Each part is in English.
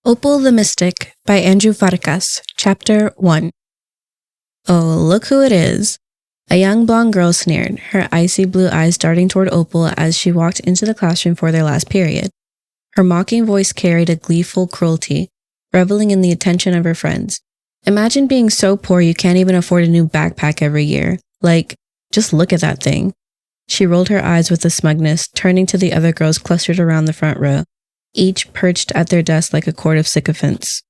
Opal the Mystic by Andrew Farkas, Chapter 1. Oh, look who it is. A young blonde girl sneered, her icy blue eyes darting toward Opal as she walked into the classroom for their last period. Her mocking voice carried a gleeful cruelty, reveling in the attention of her friends. Imagine being so poor you can't even afford a new backpack every year. Like, just look at that thing. She rolled her eyes with a smugness, turning to the other girls clustered around the front row, each perched at their desk like a court of sycophants.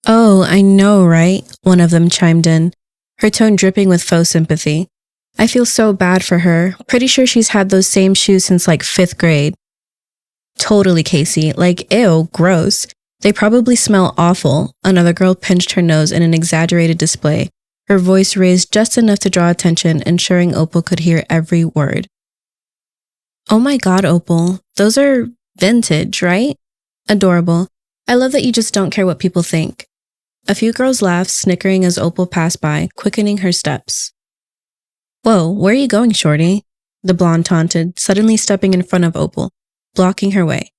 Oh, I know, right? One of them chimed in, her tone dripping with faux sympathy. I feel so bad for her. Pretty sure she's had those same shoes since like 5th grade. Totally, Casey. Like, ew, gross. They probably smell awful. Another girl pinched her nose in an exaggerated display, her voice raised just enough to draw attention, ensuring Opal could hear every word. Oh my god, Opal. Those are vintage, right? Adorable. I love that you just don't care what people think. A few girls laughed, snickering as Opal passed by, quickening her steps. Whoa, where are you going, shorty? The blonde taunted, suddenly stepping in front of Opal, blocking her way.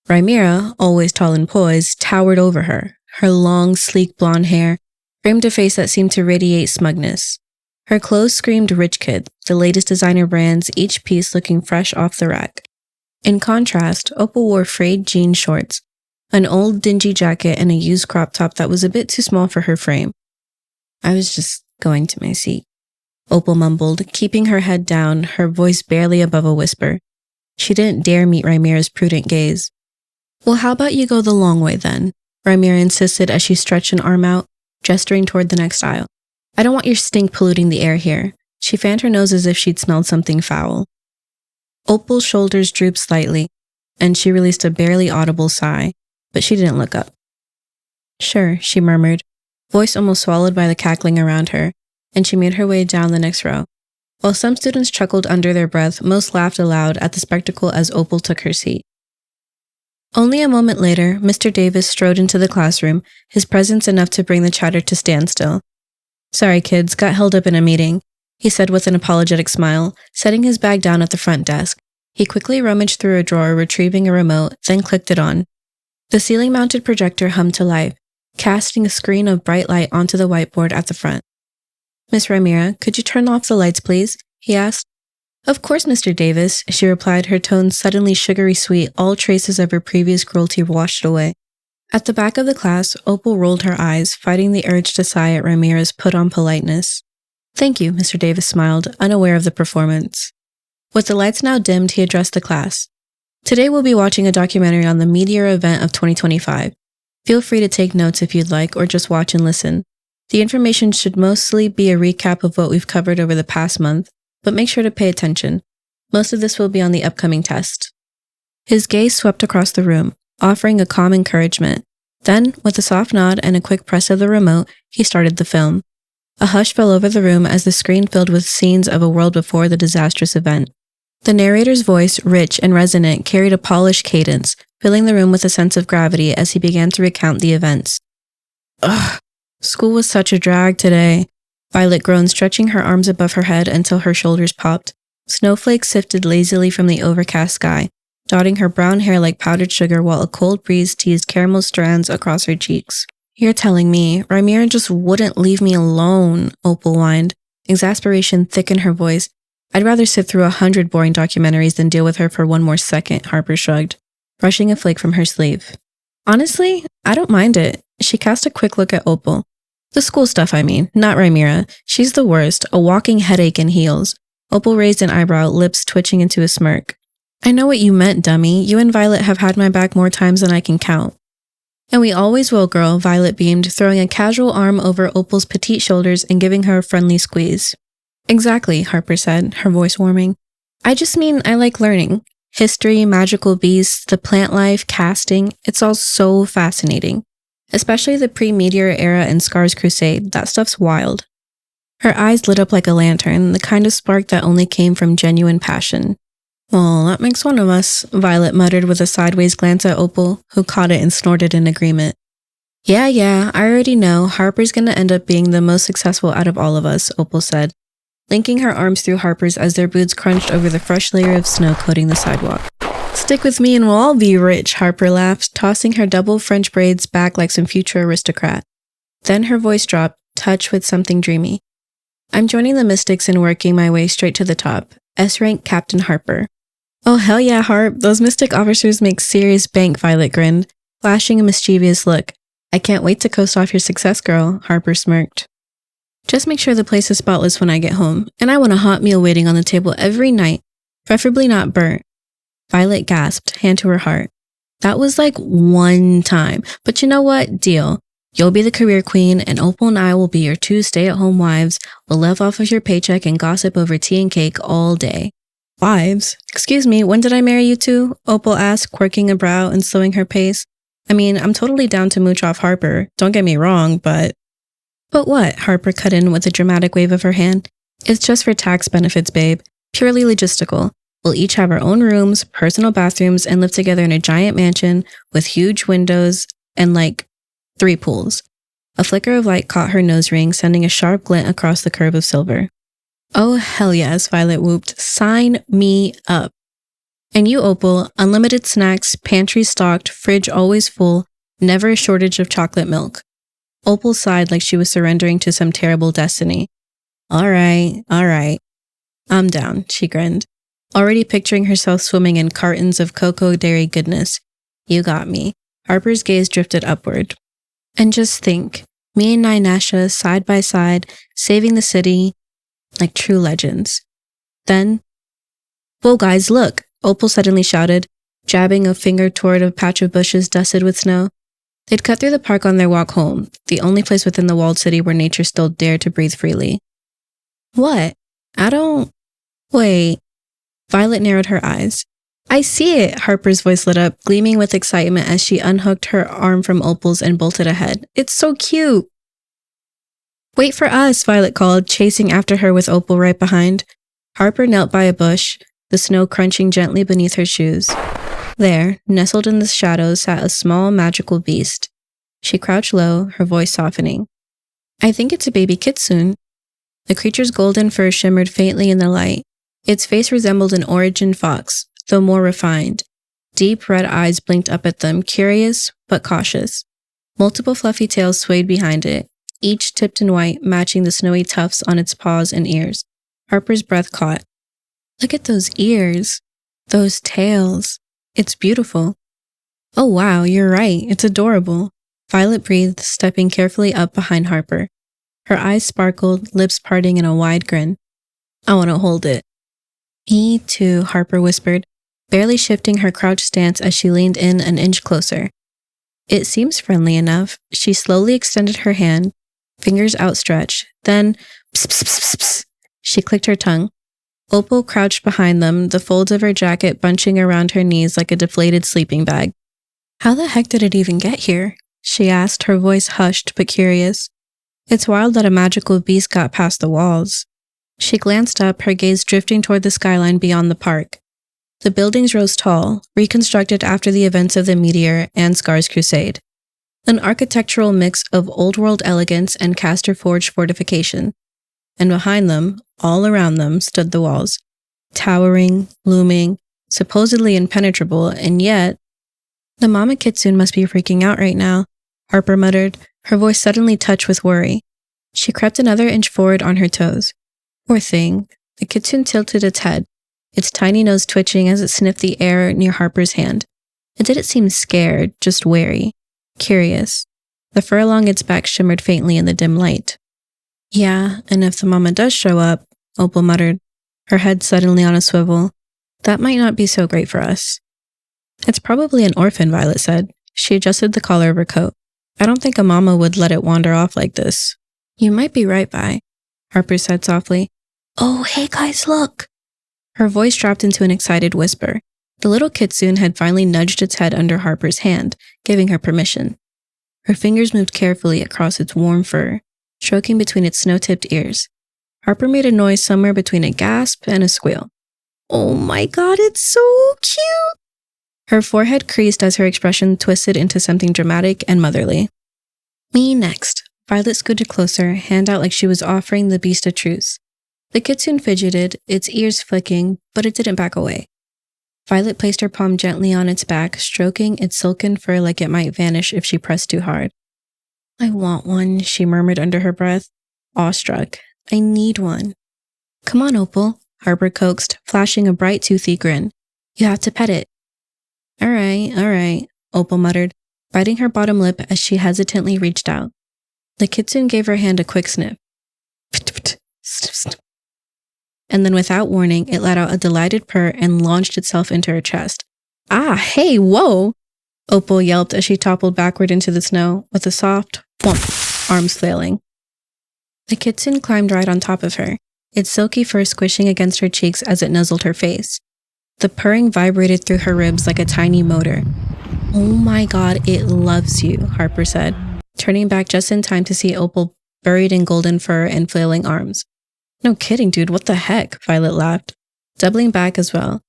Rhaenyra, always tall and poised, towered over her. Her long, sleek blonde hair framed a face that seemed to radiate smugness. Her clothes screamed rich kid, the latest designer brands, each piece looking fresh off the rack. In contrast, Opal wore frayed jean shorts, an old dingy jacket, and a used crop top that was a bit too small for her frame. I was just going to my seat, Opal mumbled, keeping her head down, her voice barely above a whisper. She didn't dare meet Rhaenyra's prudent gaze. Well, how about you go the long way then? Rhaenyra insisted as she stretched an arm out, gesturing toward the next aisle. I don't want your stink polluting the air here. She fanned her nose as if she'd smelled something foul. Opal's shoulders drooped slightly, and she released a barely audible sigh, but she didn't look up. Sure, she murmured, voice almost swallowed by the cackling around her, and she made her way down the next row. While some students chuckled under their breath, most laughed aloud at the spectacle as Opal took her seat. Only a moment later, Mr. Davis strode into the classroom, his presence enough to bring the chatter to standstill. Sorry, kids, got held up in a meeting, he said with an apologetic smile, setting his bag down at the front desk. He quickly rummaged through a drawer, retrieving a remote, then clicked it on. The ceiling-mounted projector hummed to life, casting a screen of bright light onto the whiteboard at the front. Miss Rhaenyra, could you turn off the lights, please? He asked. Of course, Mr. Davis, she replied, her tone suddenly sugary sweet, all traces of her previous cruelty washed away. At the back of the class, Opal rolled her eyes, fighting the urge to sigh at Rhaenyra's put-on politeness. Thank you, Mr. Davis smiled, unaware of the performance. With the lights now dimmed, he addressed the class. Today we'll be watching a documentary on the meteor event of 2025. Feel free to take notes if you'd like, or just watch and listen. The information should mostly be a recap of what we've covered over the past month, but make sure to pay attention. Most of this will be on the upcoming test. His gaze swept across the room, offering a calm encouragement. Then, with a soft nod and a quick press of the remote, he started the film. A hush fell over the room as the screen filled with scenes of a world before the disastrous event. The narrator's voice, rich and resonant, carried a polished cadence, filling the room with a sense of gravity as he began to recount the events. Ugh, school was such a drag today, Violet groaned, stretching her arms above her head until her shoulders popped. Snowflakes sifted lazily from the overcast sky, dotting her brown hair like powdered sugar while a cold breeze teased caramel strands across her cheeks. You're telling me Rhaenyra just wouldn't leave me alone, Opal whined, exasperation thick in her voice. I'd rather sit through 100 boring documentaries than deal with her for one more second, Harper shrugged, brushing a flake from her sleeve. Honestly, I don't mind it. She cast a quick look at Opal. The school stuff, I mean, not Rhaenyra. She's the worst, a walking headache in heels. Opal raised an eyebrow, lips twitching into a smirk. I know what you meant, dummy. You and Violet have had my back more times than I can count. And we always will, girl, Violet beamed, throwing a casual arm over Opal's petite shoulders and giving her a friendly squeeze. Exactly, Harper said, her voice warming. I just mean I like learning. History, magical beasts, the plant life, casting, it's all so fascinating. Especially the pre-meteor era and Scar's Crusade, that stuff's wild. Her eyes lit up like a lantern, the kind of spark that only came from genuine passion. Well, that makes one of us, Violet muttered with a sideways glance at Opal, who caught it and snorted in agreement. Yeah, I already know, Harper's gonna end up being the most successful out of all of us, Opal said, linking her arms through Harper's as their boots crunched over the fresh layer of snow coating the sidewalk. Stick with me and we'll all be rich, Harper laughed, tossing her double French braids back like some future aristocrat. Then her voice dropped, touched with something dreamy. I'm joining the Mystics and working my way straight to the top. S-rank Captain Harper. Oh hell yeah, Harp. Those Mystic officers make serious bank, Violet grinned, flashing a mischievous look. I can't wait to coast off your success, girl, Harper smirked. Just make sure the place is spotless when I get home, and I want a hot meal waiting on the table every night, preferably not burnt. Violet gasped, hand to her heart. That was like one time, but you know what? Deal. You'll be the career queen, and Opal and I will be your two stay-at-home wives. We'll live off of your paycheck and gossip over tea and cake all day. Wives? Excuse me, when did I marry you two? Opal asked, quirking a brow and slowing her pace. I mean, I'm totally down to mooch off Harper, don't get me wrong, but... But what? Harper cut in with a dramatic wave of her hand. It's just for tax benefits, babe. Purely logistical. We'll each have our own rooms, personal bathrooms, and live together in a giant mansion with huge windows and 3 pools. A flicker of light caught her nose ring, sending a sharp glint across the curve of silver. Oh hell yes, Violet whooped. Sign me up. And you, Opal, unlimited snacks, pantry stocked, fridge always full, never a shortage of chocolate milk. Opal sighed like she was surrendering to some terrible destiny. All right. I'm down, she grinned, already picturing herself swimming in cartons of cocoa dairy goodness. You got me. Harper's gaze drifted upward. And just think, me and Nyasha side by side, saving the city like true legends. Then, whoa guys, look, Opal suddenly shouted, jabbing a finger toward a patch of bushes dusted with snow. They'd cut through the park on their walk home, the only place within the walled city where nature still dared to breathe freely. What? Wait. Violet narrowed her eyes. I see it, Harper's voice lit up, gleaming with excitement as she unhooked her arm from Opal's and bolted ahead. It's so cute! Wait for us, Violet called, chasing after her with Opal right behind. Harper knelt by a bush, the snow crunching gently beneath her shoes. There, nestled in the shadows, sat a small magical beast. She crouched low, her voice softening. I think it's a baby kitsune. The creature's golden fur shimmered faintly in the light. Its face resembled an origin fox, though more refined. Deep red eyes blinked up at them, curious but cautious. Multiple fluffy tails swayed behind it, each tipped in white, matching the snowy tufts on its paws and ears. Harper's breath caught. Look at those ears. Those tails. It's beautiful. Oh wow, you're right. It's adorable. Violet breathed, stepping carefully up behind Harper. Her eyes sparkled, lips parting in a wide grin. I want to hold it. Me too, Harper whispered, barely shifting her crouched stance as she leaned in an inch closer. It seems friendly enough. She slowly extended her hand, fingers outstretched. Then, pss, pss, pss, pss, she clicked her tongue. Opal crouched behind them, the folds of her jacket bunching around her knees like a deflated sleeping bag. How the heck did it even get here? She asked, her voice hushed but curious. It's wild that a magical beast got past the walls. She glanced up, her gaze drifting toward the skyline beyond the park. The buildings rose tall, reconstructed after the events of the meteor and Scar's crusade. An architectural mix of old-world elegance and caster-forged fortification. And behind them, all around them, stood the walls. Towering, looming, supposedly impenetrable, and yet... The mama kitsune must be freaking out right now, Harper muttered, her voice suddenly touched with worry. She crept another inch forward on her toes. Poor thing. The kitsune tilted its head, its tiny nose twitching as it sniffed the air near Harper's hand. It didn't seem scared, just wary, curious. The fur along its back shimmered faintly in the dim light. Yeah, and if the mama does show up, Opal muttered, her head suddenly on a swivel, that might not be so great for us. It's probably an orphan, Violet said. She adjusted the collar of her coat. I don't think a mama would let it wander off like this. You might be right, Vi, Harper said softly. Oh, hey guys, look! Her voice dropped into an excited whisper. The little kitsune had finally nudged its head under Harper's hand, giving her permission. Her fingers moved carefully across its warm fur, stroking between its snow-tipped ears. Harper made a noise somewhere between a gasp and a squeal. Oh my god, it's so cute! Her forehead creased as her expression twisted into something dramatic and motherly. Me next. Violet scooted closer, hand out like she was offering the beast a truce. The kitsune fidgeted, its ears flicking, but it didn't back away. Violet placed her palm gently on its back, stroking its silken fur like it might vanish if she pressed too hard. I want one, she murmured under her breath, awestruck. I need one. Come on, Opal, Harper coaxed, flashing a bright, toothy grin. You have to pet it. All right, Opal muttered, biting her bottom lip as she hesitantly reached out. The kitsune gave her hand a quick sniff. And then without warning, it let out a delighted purr and launched itself into her chest. Ah, hey, whoa! Opal yelped as she toppled backward into the snow with a soft whomp, arms flailing. The kitsune climbed right on top of her, its silky fur squishing against her cheeks as it nuzzled her face. The purring vibrated through her ribs like a tiny motor. Oh my god, it loves you, Harper said, turning back just in time to see Opal buried in golden fur and flailing arms. No kidding, dude, what the heck? Violet laughed, doubling back as well.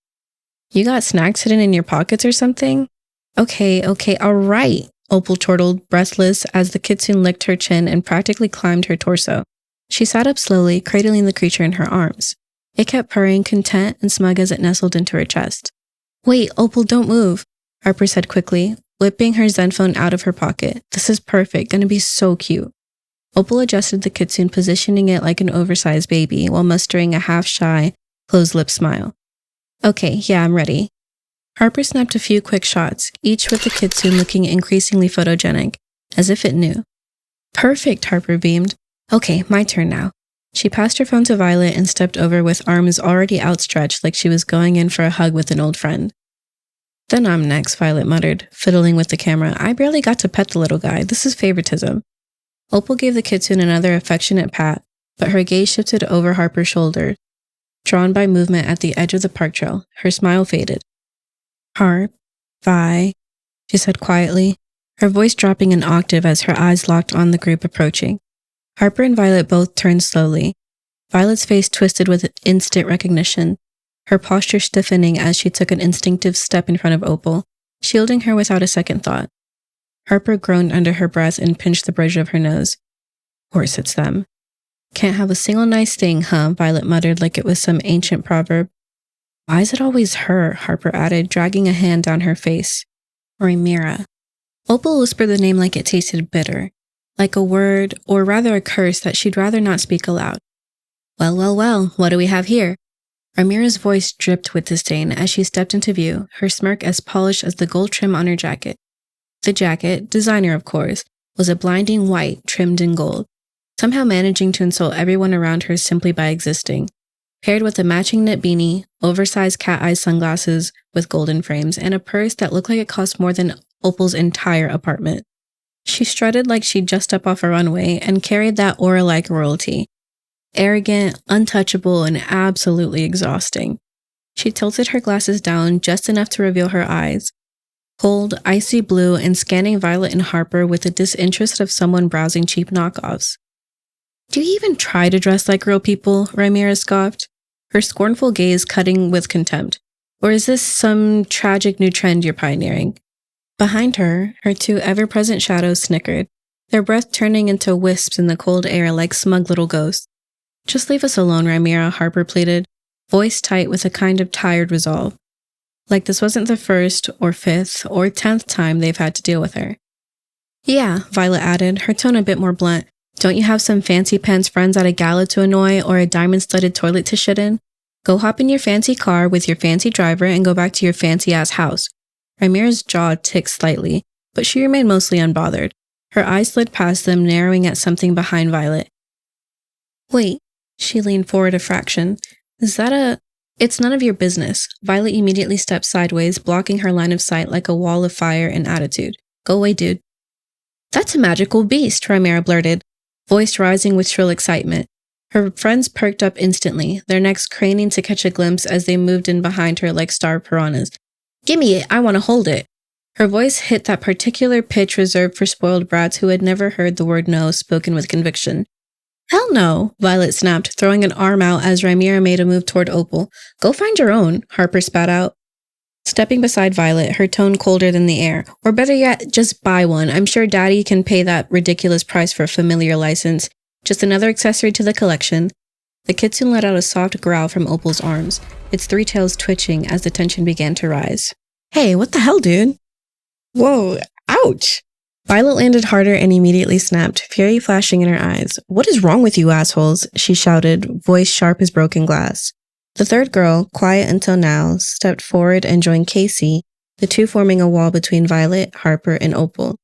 You got snacks hidden in your pockets or something? Okay, all right, Opal chortled, breathless, as the kitsune licked her chin and practically climbed her torso. She sat up slowly, cradling the creature in her arms. It kept purring, content and smug as it nestled into her chest. Wait, Opal, don't move, Harper said quickly, whipping her Zenfone out of her pocket. This is perfect, gonna be so cute. Opal adjusted the kitsune, positioning it like an oversized baby while mustering a half-shy, closed-lip smile. Okay, yeah, I'm ready. Harper snapped a few quick shots, each with the kitsune looking increasingly photogenic, as if it knew. Perfect, Harper beamed. Okay, my turn now. She passed her phone to Violet and stepped over with arms already outstretched like she was going in for a hug with an old friend. Then I'm next, Violet muttered, fiddling with the camera. I barely got to pet the little guy. This is favoritism. Opal gave the kitsune another affectionate pat, but her gaze shifted over Harper's shoulder, drawn by movement at the edge of the park trail. Her smile faded. Harp, Vi, she said quietly, her voice dropping an octave as her eyes locked on the group approaching. Harper and Violet both turned slowly. Violet's face twisted with instant recognition, her posture stiffening as she took an instinctive step in front of Opal, shielding her without a second thought. Harper groaned under her breath and pinched the bridge of her nose. Of course it's them. Can't have a single nice thing, huh? Violet muttered like it was some ancient proverb. Why is it always her? Harper added, dragging a hand down her face. Rhaenyra. Opal whispered the name like it tasted bitter, like a word, or rather a curse that she'd rather not speak aloud. Well, what do we have here? Rhaenyra's voice dripped with disdain as she stepped into view, her smirk as polished as the gold trim on her jacket. The jacket, designer of course, was a blinding white trimmed in gold, somehow managing to insult everyone around her simply by existing, paired with a matching knit beanie, oversized cat-eye sunglasses with golden frames, and a purse that looked like it cost more than Opal's entire apartment. She strutted like she'd just stepped off a runway and carried that aura like royalty. Arrogant, untouchable, and absolutely exhausting. She tilted her glasses down just enough to reveal her eyes, cold, icy blue, and scanning Violet and Harper with the disinterest of someone browsing cheap knockoffs. Do you even try to dress like real people? Rhaenyra scoffed, her scornful gaze cutting with contempt. Or is this some tragic new trend you're pioneering? Behind her, her two ever-present shadows snickered, their breath turning into wisps in the cold air like smug little ghosts. Just leave us alone, Rhaenyra, Harper pleaded, voice tight with a kind of tired resolve. Like this wasn't the first, or fifth, or 10th time they've had to deal with her. Yeah, Violet added, her tone a bit more blunt. Don't you have some fancy pants friends at a gala to annoy or a diamond-studded toilet to shit in? Go hop in your fancy car with your fancy driver and go back to your fancy-ass house. Rhaenyra's jaw ticked slightly, but she remained mostly unbothered. Her eyes slid past them, narrowing at something behind Violet. Wait, she leaned forward a fraction. Is that a... It's none of your business. Violet immediately stepped sideways, blocking her line of sight like a wall of fire and attitude. Go away, dude. That's a magical beast, Rhaenyra blurted, voice rising with shrill excitement. Her friends perked up instantly, their necks craning to catch a glimpse as they moved in behind her like starved piranhas. Gimme it, I want to hold it. Her voice hit that particular pitch reserved for spoiled brats who had never heard the word no spoken with conviction. Hell no, Violet snapped, throwing an arm out as Rhaenyra made a move toward Opal. Go find your own, Harper spat out, stepping beside Violet, her tone colder than the air. Or better yet, just buy one. I'm sure Daddy can pay that ridiculous price for a familiar license. Just another accessory to the collection. The kitsune let out a soft growl from Opal's arms, its three tails twitching as the tension began to rise. Hey, what the hell, dude? Whoa, ouch! Violet landed harder and immediately snapped, fury flashing in her eyes. What is wrong with you assholes? She shouted, voice sharp as broken glass. The third girl, quiet until now, stepped forward and joined Casey, the two forming a wall between Violet, Harper, and Opal.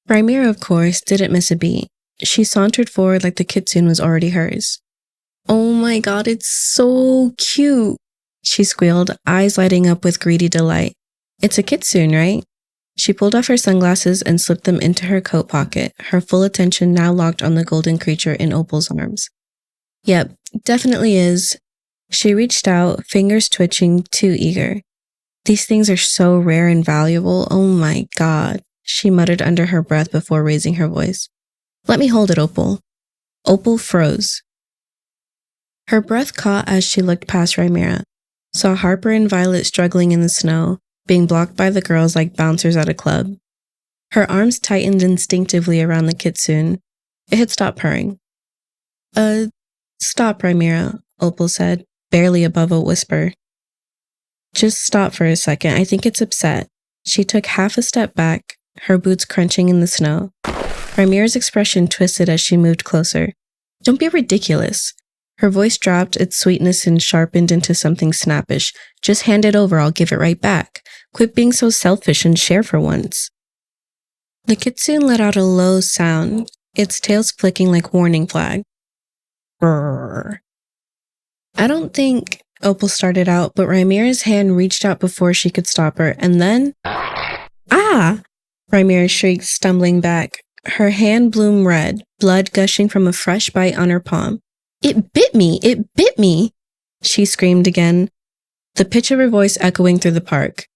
Rhaenyra, of course, didn't miss a beat. She sauntered forward like the kitsune was already hers. Oh my god, it's so cute, she squealed, eyes lighting up with greedy delight. It's a kitsune, right? She pulled off her sunglasses and slipped them into her coat pocket, her full attention now locked on the golden creature in Opal's arms. Yep, definitely is. She reached out, fingers twitching, too eager. These things are so rare and valuable, oh my god, she muttered under her breath before raising her voice. Let me hold it, Opal. Opal froze. Her breath caught as she looked past Rhaenyra, saw Harper and Violet struggling in the snow, being blocked by the girls like bouncers at a club. Her arms tightened instinctively around the kitsune. It had stopped purring. Stop, Rhaenyra, Opal said, barely above a whisper. Just stop for a second, I think it's upset. She took half a step back, her boots crunching in the snow. Rhaenyra's expression twisted as she moved closer. Don't be ridiculous. Her voice dropped, its sweetness and sharpened into something snappish. Just hand it over, I'll give it right back. Quit being so selfish and share for once. The kitsune let out a low sound, its tails flicking like warning flag. Brrr. I don't think, Opal started out, but Rhaenyra's hand reached out before she could stop her, and then... Ah! Rhaenyra shrieked, stumbling back. Her hand bloomed red, blood gushing from a fresh bite on her palm. It bit me! It bit me! She screamed again, the pitch of her voice echoing through the park.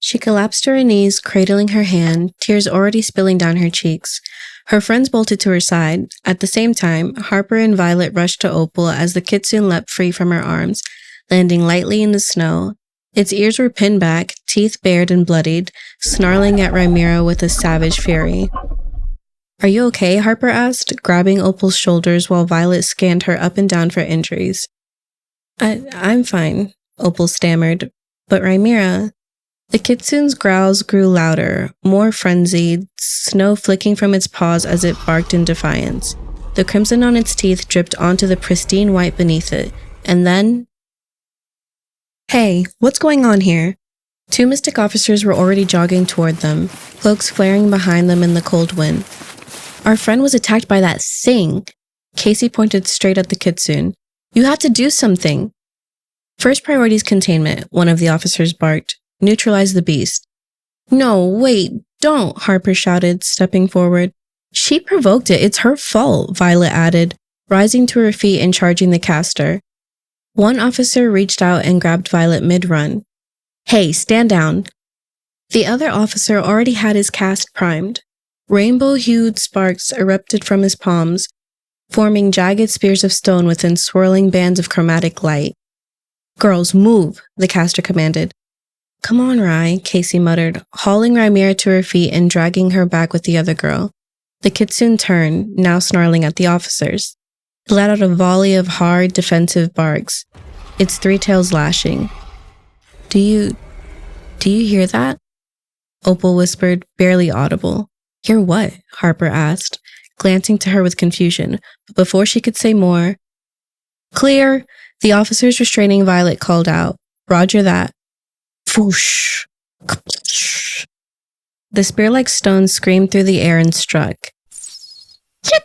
She collapsed to her knees, cradling her hand, tears already spilling down her cheeks. Her friends bolted to her side. At the same time, Harper and Violet rushed to Opal as the kitsune leapt free from her arms, landing lightly in the snow. Its ears were pinned back, teeth bared and bloodied, snarling at Rhaenyra with a savage fury. Are you okay? Harper asked, grabbing Opal's shoulders while Violet scanned her up and down for injuries. I'm fine, Opal stammered. But Rhaenyra... The kitsune's growls grew louder, more frenzied, snow flicking from its paws as it barked in defiance. The crimson on its teeth dripped onto the pristine white beneath it, and then... Hey, what's going on here? Two mystic officers were already jogging toward them, cloaks flaring behind them in the cold wind. Our friend was attacked by that thing. Casey pointed straight at the kitsune. You have to do something. First priority is containment, one of the officers barked. Neutralize the beast. No, wait, don't, Harper shouted, stepping forward. She provoked it, it's her fault, Violet added, rising to her feet and charging the caster. One officer reached out and grabbed Violet mid-run. Hey, stand down. The other officer already had his cast primed. Rainbow-hued sparks erupted from his palms, forming jagged spears of stone within swirling bands of chromatic light. Girls, move, the caster commanded. Come on, Rye, Casey muttered, hauling Rhaenyra to her feet and dragging her back with the other girl. The kitsune turned, now snarling at the officers. It let out a volley of hard, defensive barks, its three tails lashing. Do you hear that? Opal whispered, barely audible. Hear what? Harper asked, glancing to her with confusion, but before she could say more... Clear! The officers restraining Violet called out. Roger that. Whoosh! The spear-like stone screamed through the air and struck. Chip!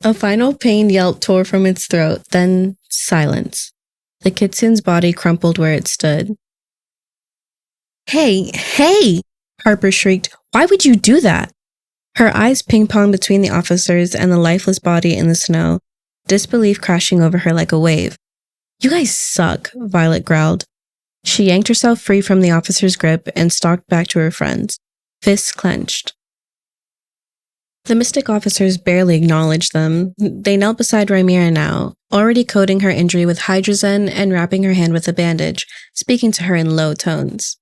A final pained yelp tore from its throat, then silence. The kitsune's body crumpled where it stood. Hey! Harper shrieked. Why would you do that? Her eyes ping-ponged between the officers and the lifeless body in the snow, disbelief crashing over her like a wave. You guys suck, Violet growled. She yanked herself free from the officer's grip and stalked back to her friends, fists clenched. The mystic officers barely acknowledged them. They knelt beside Rhaenyra now, already coating her injury with hydrozen and wrapping her hand with a bandage, speaking to her in low tones.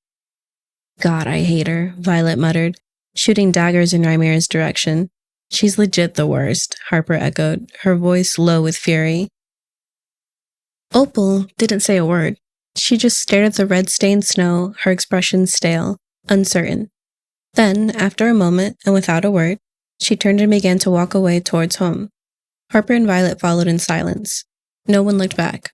God, I hate her, Violet muttered, shooting daggers in Rhaenyra's direction. She's legit the worst, Harper echoed, her voice low with fury. Opal didn't say a word. She just stared at the red-stained snow, her expression stale, uncertain. Then, after a moment, and without a word, she turned and began to walk away towards home. Harper and Violet followed in silence. No one looked back.